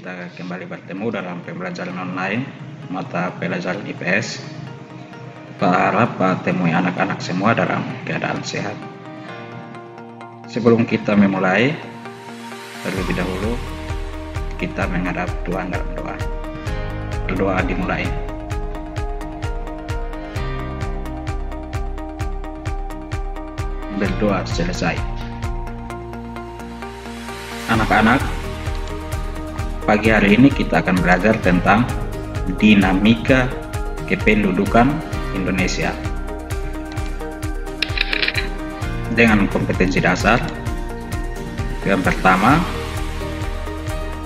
kita kembali bertemu dalam pembelajaran online mata pelajaran IPS. Berharap temui anak-anak semua dalam keadaan sehat. Sebelum kita memulai, terlebih dahulu kita menghadap Tuhan dalam doa. Berdoa dimulai. Berdoa selesai. Anak-anak, pagi hari ini kita akan belajar tentang dinamika kependudukan Indonesia dengan kompetensi dasar. Yang pertama,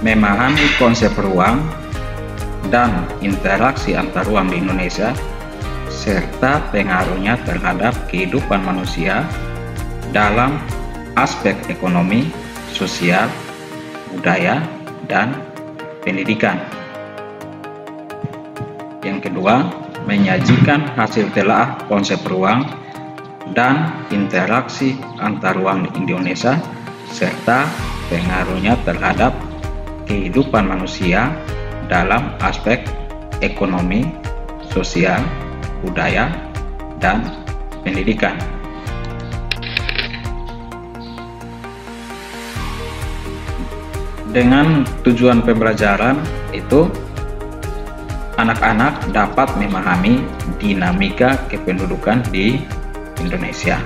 memahami konsep ruang dan interaksi antar ruang di Indonesia serta pengaruhnya terhadap kehidupan manusia dalam aspek ekonomi, sosial, budaya, dan pendidikan. Yang kedua, menyajikan hasil telaah konsep ruang dan interaksi antar ruang di Indonesia serta pengaruhnya terhadap kehidupan manusia dalam aspek ekonomi, sosial, budaya, dan pendidikan. Dengan tujuan pembelajaran itu, anak-anak dapat memahami dinamika kependudukan di Indonesia.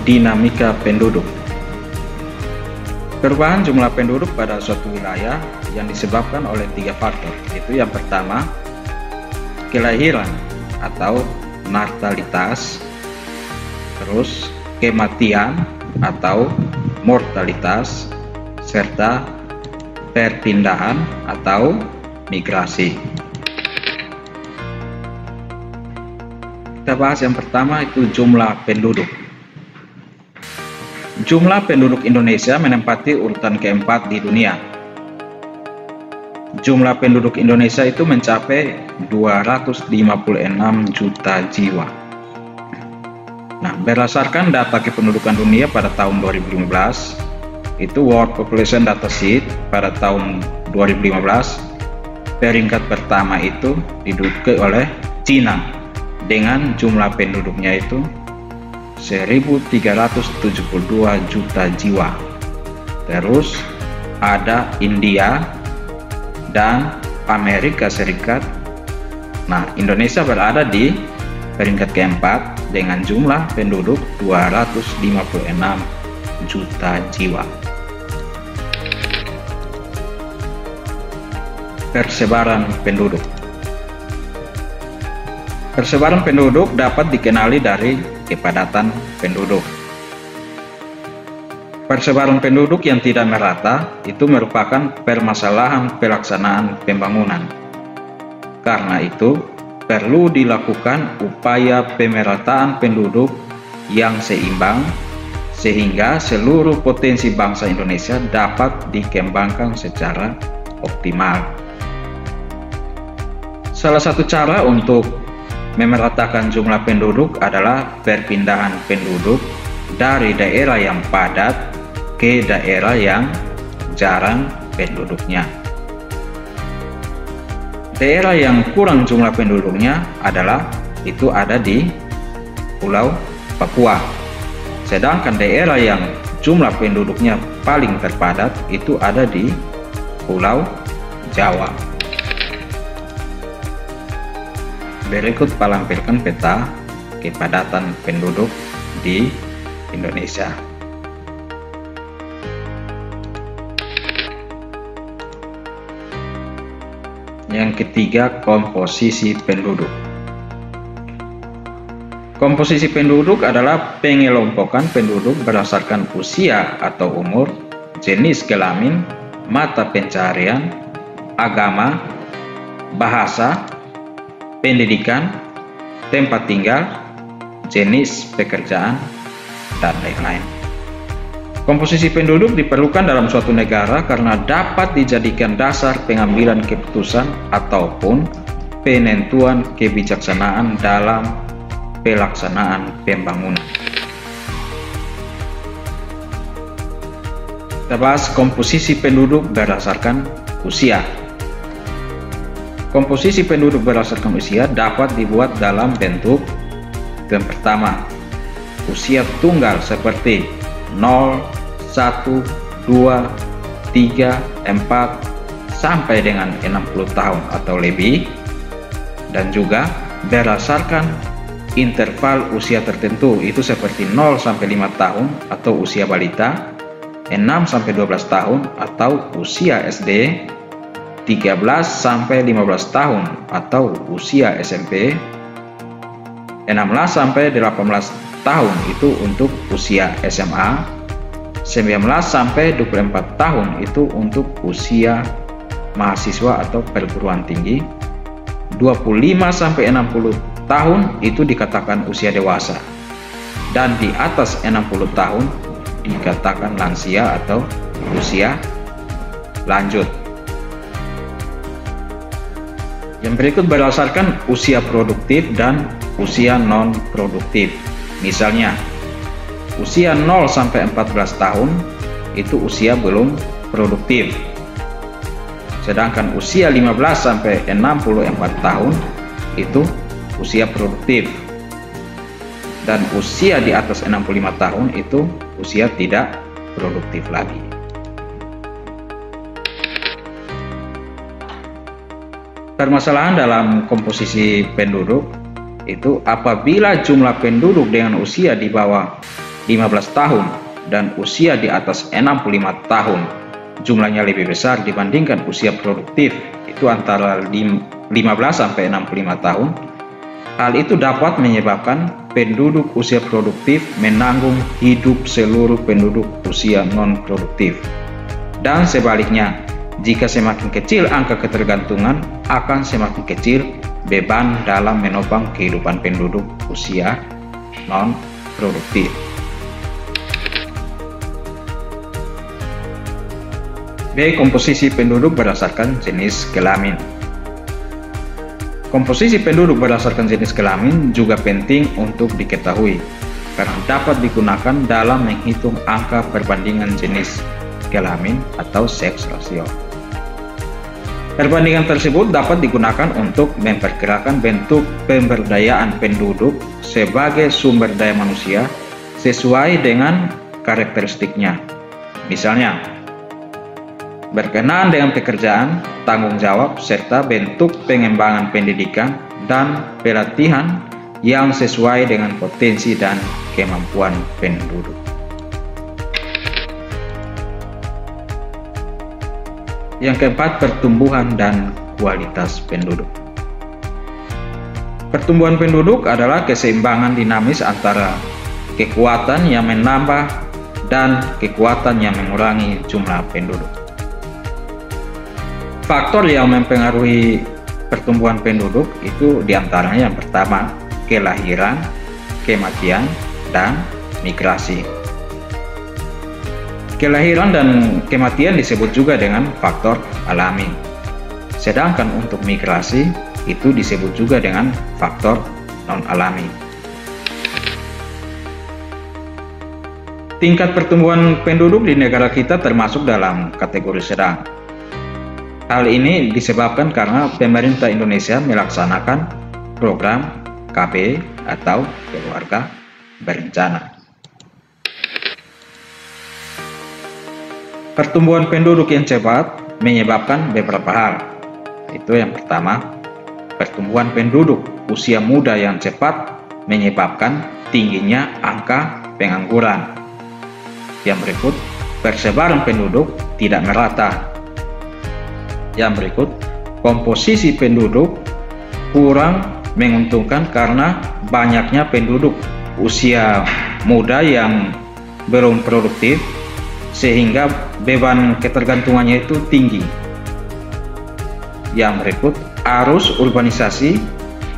Dinamika penduduk. Perubahan jumlah penduduk pada suatu wilayah yang disebabkan oleh 3 faktor. Itu yang pertama, kelahiran atau natalitas, terus kematian atau mortalitas, serta perpindahan atau migrasi. Kita bahas yang pertama, itu jumlah penduduk. Jumlah penduduk Indonesia menempati urutan keempat di dunia. Jumlah penduduk Indonesia itu mencapai 256 juta jiwa. Nah, berdasarkan data kependudukan dunia pada tahun 2015, itu World Population Data Sheet pada tahun 2015, peringkat pertama itu diduduki oleh Cina dengan jumlah penduduknya itu 1.372 juta jiwa. Terus ada India dan Amerika Serikat. Nah, Indonesia berada di peringkat keempat dengan jumlah penduduk 256 juta jiwa. Persebaran penduduk. Persebaran penduduk dapat dikenali dari kepadatan penduduk. Persebaran penduduk yang tidak merata itu merupakan permasalahan pelaksanaan pembangunan. Karena itu, perlu dilakukan upaya pemerataan penduduk yang seimbang sehingga seluruh potensi bangsa Indonesia dapat dikembangkan secara optimal. Salah satu cara untuk memeratakan jumlah penduduk adalah perpindahan penduduk dari daerah yang padat ke daerah yang jarang penduduknya. Daerah yang kurang jumlah penduduknya ada di Pulau Papua. Sedangkan daerah yang jumlah penduduknya paling terpadat itu ada di Pulau Jawa. Berikut lampirkan peta kepadatan penduduk di Indonesia. Yang ketiga, komposisi penduduk. Komposisi penduduk adalah pengelompokan penduduk berdasarkan usia atau umur, jenis kelamin, mata pencaharian, agama, bahasa, pendidikan, tempat tinggal, jenis pekerjaan, dan lain-lain. Komposisi penduduk diperlukan dalam suatu negara karena dapat dijadikan dasar pengambilan keputusan ataupun penentuan kebijaksanaan dalam pelaksanaan pembangunan. Kita bahas komposisi penduduk berdasarkan usia. Komposisi penduduk berdasarkan usia dapat dibuat dalam bentuk yang pertama, usia tunggal seperti 0, 1, 2, 3, 4, sampai dengan 60 tahun atau lebih, dan juga berdasarkan interval usia tertentu, itu seperti 0 sampai 5 tahun atau usia balita, 6 sampai 12 tahun atau usia SD, 13 sampai 15 tahun atau usia SMP, 16 sampai 18 tahun itu untuk usia SMA, 19 sampai 24 tahun itu untuk usia mahasiswa atau perguruan tinggi, 25 sampai 60 tahun itu dikatakan usia dewasa, dan di atas 60 tahun dikatakan lansia atau usia lanjut. Yang berikut berdasarkan usia produktif dan usia non-produktif. Misalnya, usia 0 sampai 14 tahun itu usia belum produktif. Sedangkan usia 15 sampai 64 tahun itu usia produktif. Dan usia di atas 65 tahun itu usia tidak produktif lagi. Permasalahan dalam komposisi penduduk itu apabila jumlah penduduk dengan usia di bawah 15 tahun dan usia di atas 65 tahun jumlahnya lebih besar dibandingkan usia produktif, itu antara 15 sampai 65 tahun. Hal itu dapat menyebabkan penduduk usia produktif menanggung hidup seluruh penduduk usia non-produktif. Dan sebaliknya, jika semakin kecil angka ketergantungan, akan semakin kecil beban dalam menopang kehidupan penduduk usia non-produktif. B. Komposisi penduduk berdasarkan jenis kelamin. Komposisi penduduk berdasarkan jenis kelamin juga penting untuk diketahui karena dapat digunakan dalam menghitung angka perbandingan jenis kelamin atau sex ratio. Perbandingan tersebut dapat digunakan untuk memperkirakan bentuk pemberdayaan penduduk sebagai sumber daya manusia sesuai dengan karakteristiknya. Misalnya, berkenaan dengan pekerjaan, tanggung jawab, serta bentuk pengembangan pendidikan dan pelatihan yang sesuai dengan potensi dan kemampuan penduduk. Yang keempat, pertumbuhan dan kualitas penduduk. Pertumbuhan penduduk adalah keseimbangan dinamis antara kekuatan yang menambah dan kekuatan yang mengurangi jumlah penduduk. Faktor yang mempengaruhi pertumbuhan penduduk itu diantaranya yang pertama, kelahiran, kematian, dan migrasi. Kelahiran dan kematian disebut juga dengan faktor alami. Sedangkan untuk migrasi itu disebut juga dengan faktor non-alami. Tingkat pertumbuhan penduduk di negara kita termasuk dalam kategori sedang. Hal ini disebabkan karena pemerintah Indonesia melaksanakan program KB atau keluarga berencana. Pertumbuhan penduduk yang cepat menyebabkan beberapa hal. Itu yang pertama, pertumbuhan penduduk usia muda yang cepat menyebabkan tingginya angka pengangguran. Yang berikut, persebaran penduduk tidak merata. Yang berikut, komposisi penduduk kurang menguntungkan karena banyaknya penduduk usia muda yang belum produktif sehingga beban ketergantungannya itu tinggi. Yang berikut, arus urbanisasi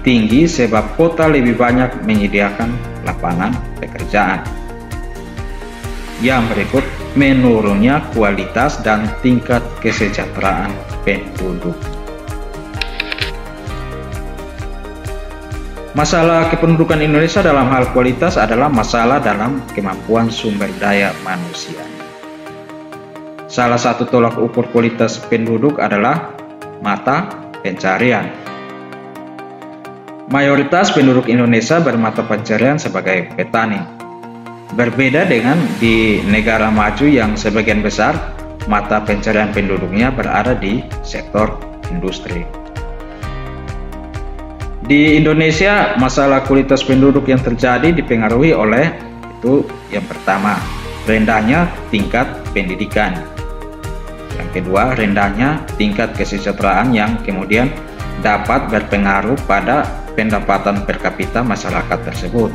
tinggi sebab kota lebih banyak menyediakan lapangan pekerjaan. Yang berikut, menurunnya kualitas dan tingkat kesejahteraan penduduk. Masalah kependudukan Indonesia dalam hal kualitas adalah masalah dalam kemampuan sumber daya manusia. Salah satu tolak ukur kualitas penduduk adalah mata pencarian. Mayoritas penduduk Indonesia bermata pencarian sebagai petani. Berbeda dengan di negara maju yang sebagian besar mata pencarian penduduknya berada di sektor industri. Di Indonesia, masalah kualitas penduduk yang terjadi dipengaruhi oleh itu yang pertama, rendahnya tingkat pendidikan. Yang kedua, rendahnya tingkat kesejahteraan yang kemudian dapat berpengaruh pada pendapatan per kapita masyarakat tersebut.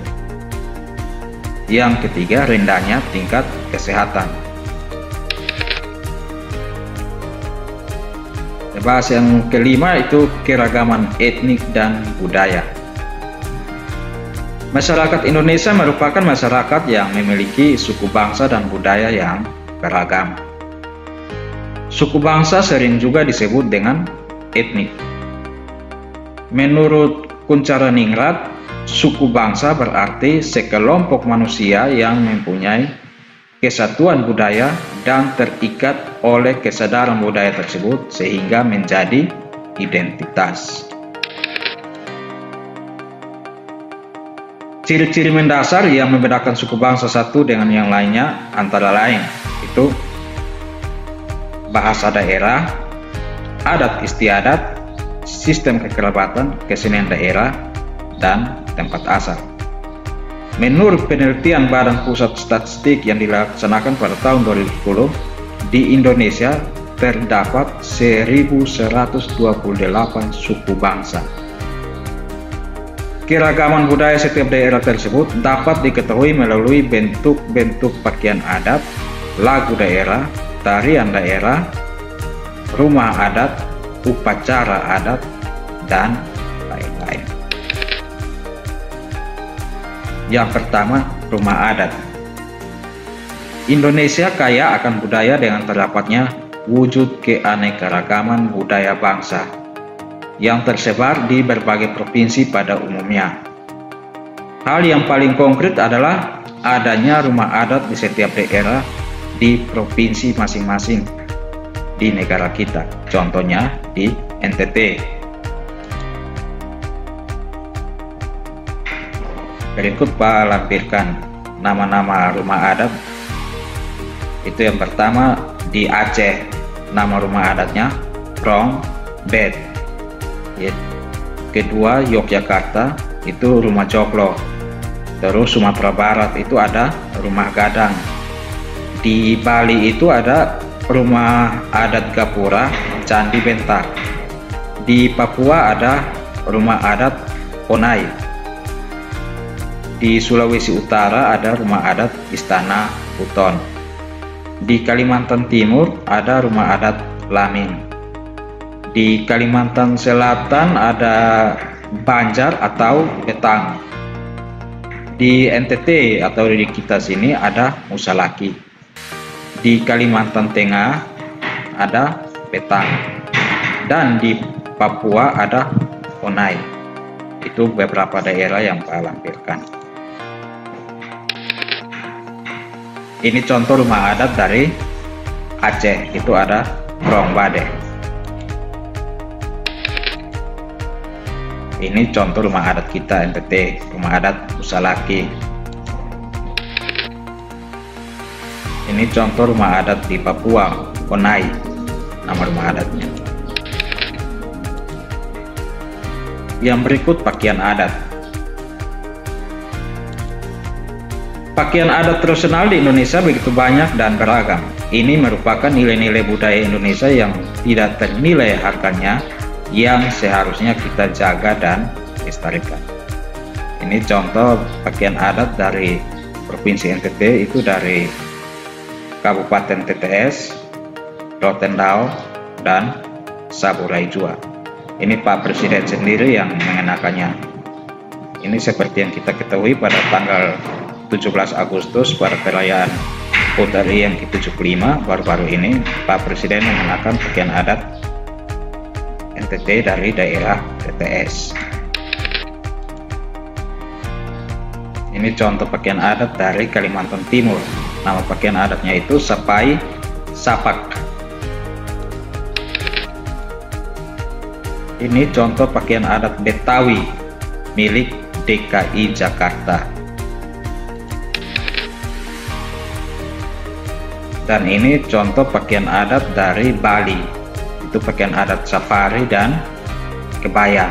Yang ketiga, rendahnya tingkat kesehatan. Bahas yang kelima itu keragaman etnik dan budaya. Masyarakat Indonesia merupakan masyarakat yang memiliki suku bangsa dan budaya yang beragam. Suku bangsa sering juga disebut dengan etnik. Menurut Kuncharaningrat, suku bangsa berarti sekelompok manusia yang mempunyai kesatuan budaya dan terikat oleh kesadaran budaya tersebut sehingga menjadi identitas. Ciri-ciri mendasar yang membedakan suku bangsa satu dengan yang lainnya antara lain itu bahasa daerah, adat istiadat, sistem kekerabatan, kesenian daerah, dan tempat asal. Menurut penelitian Badan Pusat Statistik yang dilaksanakan pada tahun 2010, di Indonesia terdapat 1128 suku bangsa. Keragaman budaya setiap daerah tersebut dapat diketahui melalui bentuk-bentuk pakaian adat, lagu daerah, tarian daerah, rumah adat, upacara adat, dan lain-lain. Yang pertama, rumah adat. Indonesia kaya akan budaya dengan terdapatnya wujud keanekaragaman budaya bangsa yang tersebar di berbagai provinsi pada umumnya. Hal yang paling konkret adalah adanya rumah adat di setiap daerah di provinsi masing-masing di negara kita. Contohnya di NTT. Berikut Pak lampirkan nama-nama rumah adat. Itu yang pertama di Aceh, nama rumah adatnya Prong Bet. Kedua Yogyakarta itu rumah Joglo. Terus Sumatera Barat itu ada rumah Gadang. Di Bali itu ada rumah adat Gapura Candi Bentar. Di Papua ada rumah adat Onai. Di Sulawesi Utara ada rumah adat Istana Buton. Di Kalimantan Timur ada rumah adat Lamin. Di Kalimantan Selatan ada Banjar atau Betang. Di NTT atau di kita sini ada Musalaki. Di Kalimantan Tengah ada Betang. Dan di Papua ada Onai. Itu beberapa daerah yang saya lampirkan. Ini contoh rumah adat dari Aceh, itu ada Prong Bade. Ini contoh rumah adat kita NTT, rumah adat Musalaki. Ini contoh rumah adat di Papua, Onai, nama rumah adatnya. Yang berikut pakaian adat. Pakaian adat tradisional di Indonesia begitu banyak dan beragam. Ini merupakan nilai-nilai budaya Indonesia yang tidak ternilai harganya, yang seharusnya kita jaga dan lestarikan. Ini contoh pakaian adat dari Provinsi NTT, itu dari Kabupaten TTS, Rotendao, dan Saburai Jua. Ini Pak Presiden sendiri yang mengenakannya. Ini seperti yang kita ketahui pada tanggal 17 Agustus pada perayaan HUT RI yang ke-75 baru-baru ini, Pak Presiden mengenakan pakaian adat NTT dari daerah TTS. Ini contoh pakaian adat dari Kalimantan Timur. Nama pakaian adatnya itu Sapai Sapak. Ini contoh pakaian adat Betawi milik DKI Jakarta. Dan ini contoh pakaian adat dari Bali. Itu pakaian adat safari dan kebaya.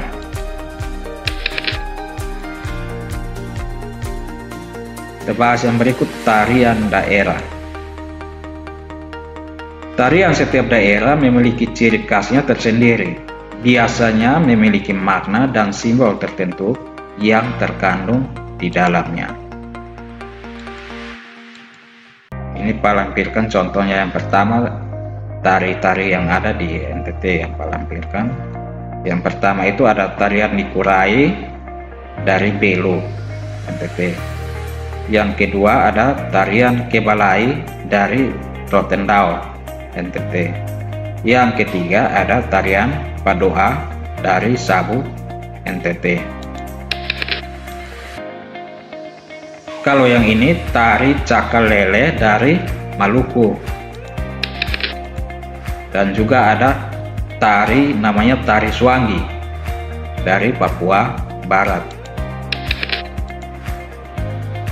Kita bahas yang berikut, tarian daerah. Tarian setiap daerah memiliki ciri khasnya tersendiri. Biasanya memiliki makna dan simbol tertentu yang terkandung di dalamnya. Ini palampirkan contohnya. Yang pertama, tari-tari yang ada di NTT yang palampirkan. Yang pertama itu ada tarian Nikurai dari Belu, NTT. Yang kedua ada tarian Kebalai dari Rotendao, NTT. Yang ketiga ada tarian Padoa dari Sabu, NTT. Kalau yang ini tari Cakal Lele dari Maluku. Dan juga ada tari namanya tari Swangi dari Papua Barat.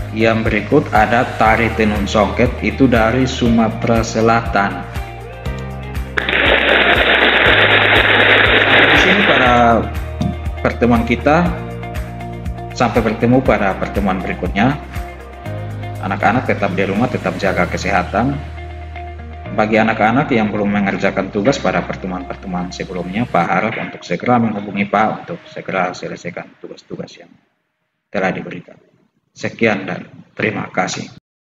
Yang berikut ada tari Tenun Songket, itu dari Sumatera Selatan. Pada pertemuan kita, sampai bertemu pada pertemuan berikutnya. Anak-anak tetap di rumah, tetap jaga kesehatan. Bagi anak-anak yang belum mengerjakan tugas pada pertemuan-pertemuan sebelumnya, Pak harap untuk segera menghubungi Pak untuk segera selesaikan tugas-tugas yang telah diberikan. Sekian dan terima kasih.